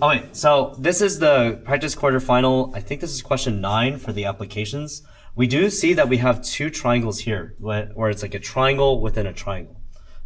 Oh wait, so this is the practice quarterfinal. I think this is question 9 for the applications. We do see that we have two triangles here, where it's like a triangle within a triangle.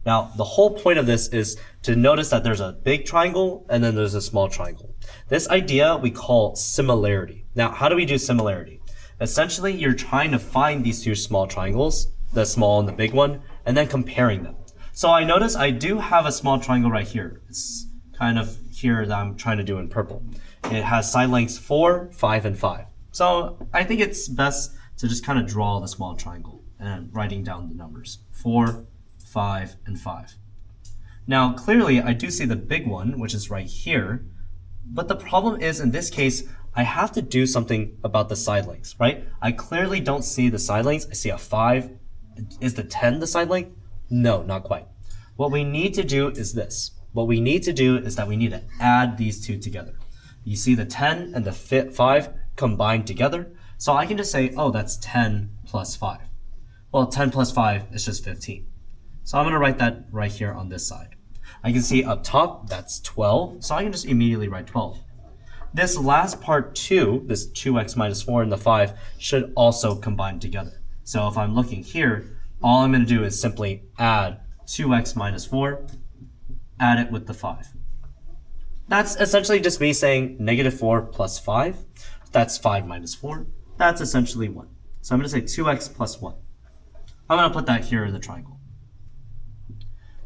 Now, the whole point of this is to notice that there's a big triangle and then there's a small triangle. This idea we call similarity. Now, how do we do similarity? Essentially, you're trying to find these two small triangles, the small and the big one, and then comparing them. So I notice I do have a small triangle right here. It's kind of here that I'm trying to do in purple. It has side lengths 4, 5, and 5. So I think it's best to just kind of draw the small triangle and writing down the numbers. 4, 5, and 5. Now, clearly, I do see the big one, which is right here. But the problem is, in this case, I have to do something about the side lengths, right? I clearly don't see the side lengths. I see a 5. Is the 10 the side length? No, not quite. What we need to do is this. What we need to do is that we need to add these two together. You see the 10 and the 5 combined together. So I can just say, oh, that's 10 plus 5. Well, 10 plus 5 is just 15. So I'm going to write that right here on this side. I can see up top, that's 12. So I can just immediately write 12. This last part 2, this 2x minus 4 and the 5, should also combine together. So if I'm looking here, all I'm going to do is simply add 2x minus 4, add it with the 5. That's essentially just me saying negative 4 plus 5. That's 5 minus 4. That's essentially 1. So I'm going to say 2x plus 1. I'm going to put that here in the triangle.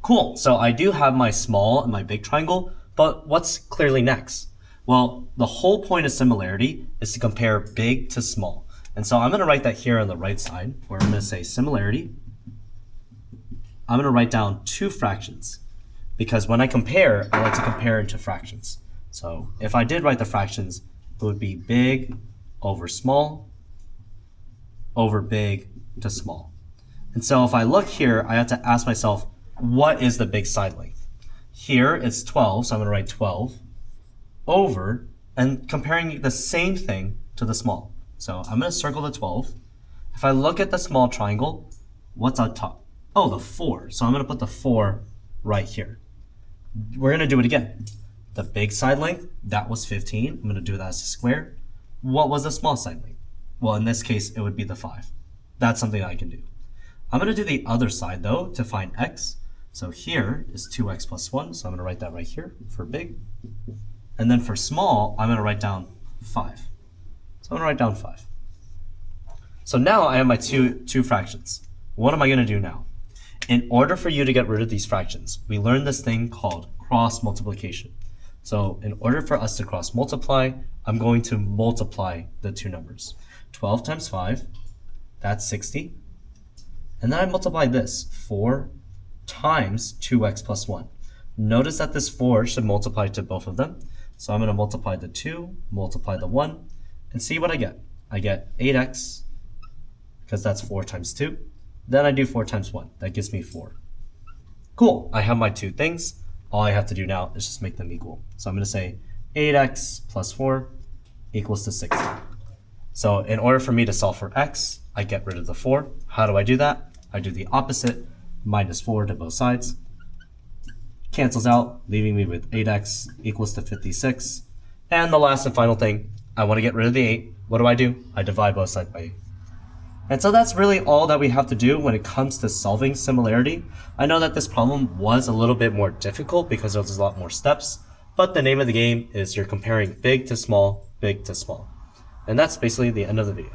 Cool. So I do have my small and my big triangle, but what's clearly next? Well, the whole point of similarity is to compare big to small. And so I'm going to write that here on the right side, where I'm going to say similarity. I'm going to write down two fractions, because when I compare, I like to compare into fractions. So if I did write the fractions, it would be big over small over big to small. And so if I look here, I have to ask myself, what is the big side length? Here it's 12, so I'm going to write 12 over, and comparing the same thing to the small. So I'm going to circle the 12. If I look at the small triangle, what's on top? Oh, the 4. So I'm going to put the 4 right here. We're going to do it again. The big side length, that was 15. I'm going to do that as a square. What was the small side length? Well, in this case, it would be the 5. That's something that I can do. I'm going to do the other side, though, to find x. So here is 2x plus 1. So I'm going to write that right here for big. And then for small, I'm going to write down 5. So I'm going to write down 5. So now I have my two fractions. What am I going to do now? In order for you to get rid of these fractions, we learned this thing called cross multiplication. So in order for us to cross multiply, I'm going to multiply the two numbers. 12 times 5, that's 60. And then I multiply this, 4 times 2x plus 1. Notice that this 4 should multiply to both of them. So I'm going to multiply the 2, multiply the 1, and see what I get. I get 8x, because that's 4 times 2. Then I do 4 times 1. That gives me 4. Cool. I have my two things. All I have to do now is just make them equal. So I'm going to say 8x plus 4 equals to 60. So in order for me to solve for x, I get rid of the 4. How do I do that? I do the opposite, minus 4 to both sides. Cancels out, leaving me with 8x equals to 56. And the last and final thing, I want to get rid of the 8. What do? I divide both sides by 8. And so that's really all that we have to do when it comes to solving similarity. I know that this problem was a little bit more difficult because there's a lot more steps, but the name of the game is you're comparing big to small, big to small. And that's basically the end of the video.